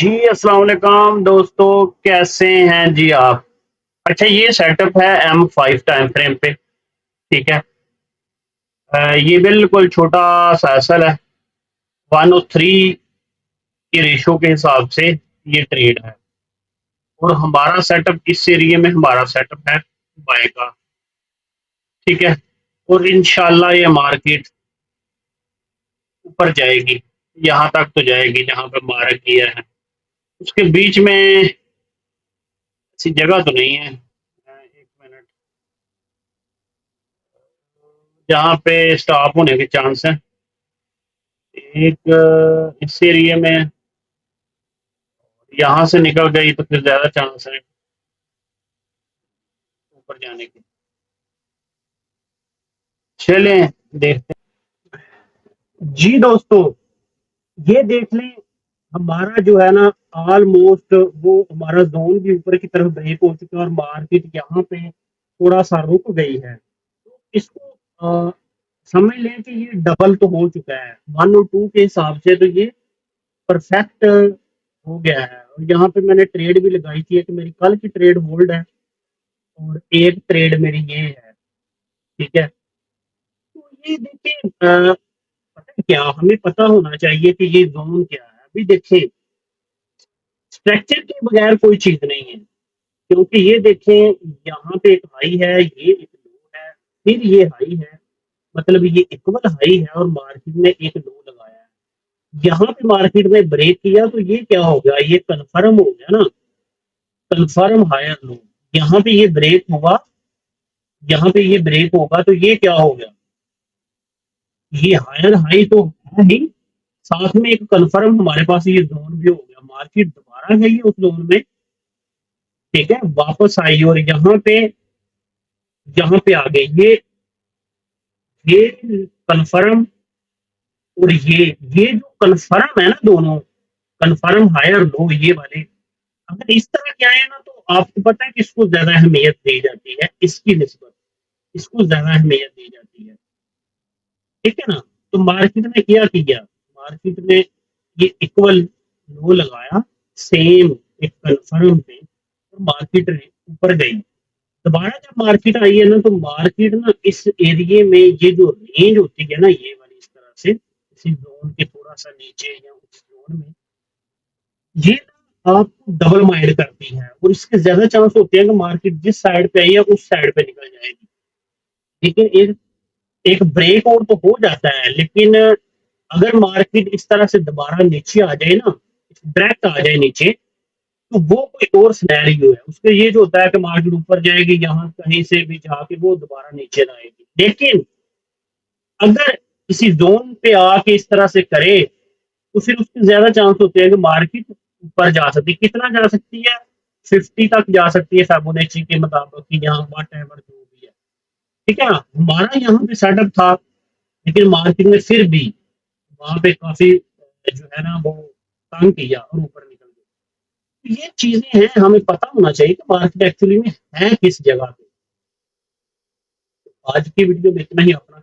जी, अस्सलाम वालेकुम दोस्तों, कैसे हैं जी आप? अच्छा, ये सेटअप है M5 टाइम फ्रेम पे, ठीक है। ये बिल्कुल छोटा-सा एसएल है, 103 की रेशो के हिसाब से ये ट्रेड है और हमारा सेटअप इस एरिया में हमारा सेटअप है बाय का, ठीक है। और इंशाल्लाह ये मार्केट ऊपर जाएगी, यहाँ तक तो जाएगी जहाँ पे मार्क किया है। उसके बीच में ऐसी जगह तो नहीं है। 1 मिनट, जहाँ पे स्टॉप होने के चांस हैं। एक इस एरिया में यहाँ से निकल गई तो फिर ज़्यादा चांस है ऊपर जाने के। चलें, देखते हैं। जी दोस्तों, ये देख लें, हमारा जो है ना ऑलमोस्ट वो हमारा ज़ोन भी ऊपर की तरफ ब्रेक हो चुका है और मार्केट यहाँ पे थोड़ा-सा रुक गई है। तो इसको समझ लें कि ये डबल तो हो चुका है। 1 और 2 के हिसाब से तो ये परफेक्ट हो गया है और यहाँ पे मैंने ट्रेड भी लगाई थी, एक मेरी कल की ट्रेड होल्ड है और एक ट्रेड मेरी ये है, ठीक है। तो ये देखिए, पता है क्या, हमें पता होना चाहिए कि ये ज़ोन क्या है। अभी देखिए, स्ट्रक्चर के बगैर कोई चीज़ नहीं है, क्योंकि ये देखें, यहाँ पे एक हाई है, ये एक लो है, फिर ये हाई है, मतलब ये इक्वल हाई है और मार्केट ने एक लो लगाया है। यहाँ पे मार्केट ने ब्रेक किया तो ये क्या हो गया, ये कन्फर्म हो गया ना, कन्फर्म हायर लो। यहाँ पे ये ब्रेक हुआ, यहाँ पे ये ब्रेक होगा तो ये क्या हो गया, ये हायर हाई तो है ही, साथ में एक कन्फर्म हमारे पास ये जोन भी हो गया। मार्केट दोबारा गई उस जोन में, ठीक है, वापस आई और यहाँ पे आ गई। ये कन्फर्म और ये जो कन्फर्म है ना, दोनों कन्फर्म हायर लो ये वाले, अगर इस तरह के आए ना तो आपको पता है कि इसको ज्यादा अहमियत दी जाती है, इसकी निस्बत इसको ज्यादा अहमियत दी जाती है, ठीक है ना। तो मार्केट ने क्या किया, मार्केट ने ये इक्वल लो लगाया, सेम एक कन्फर्म पे, और मार्केट ऊपर गई। दोबारा जब मार्केट आई है ना तो मार्केट ना इस एरिया में, ये जो रेंज होती है ना ये वाली, इस तरह से इसी जोन के थोड़ा सा नीचे या उस जोन में, ये ना आपको डबल माइंड करती है और इसके ज्यादा चांस होते हैं कि मार्केट जिस साइड पे आई है उस साइड पे निकल जाएगी। लेकिन एक एक ब्रेक और तो हो जाता है, लेकिन अगर मार्केट इस तरह से दोबारा नीचे आ जाए ना, डायरेक्ट आ जाए नीचे, तो वो कोई और सिनेरियो है। उसके ये जो होता है कि मार्केट ऊपर जाएगी, यहाँ कहीं से भी जाके वो दोबारा नीचे ना आएगी। लेकिन अगर किसी जोन पे आके इस तरह से करे तो फिर उसके ज्यादा चांस होते हैं कि मार्केट ऊपर जा सकती है। कितना जा सकती है, 50 तक जा सकती है फिबोनाची के मुताबिक, कि यहाँ वट एवर जो भी है, ठीक है ना। हमारा यहाँ पे सेटअप था, लेकिन मार्केट में फिर भी वहां पे काफी जो है ना वो तंग किया और ऊपर निकल गया। तो ये चीजें हैं, हमें पता होना चाहिए कि मार्केट एक्चुअली में है किस जगह पे। आज की वीडियो में इतना ही। अपना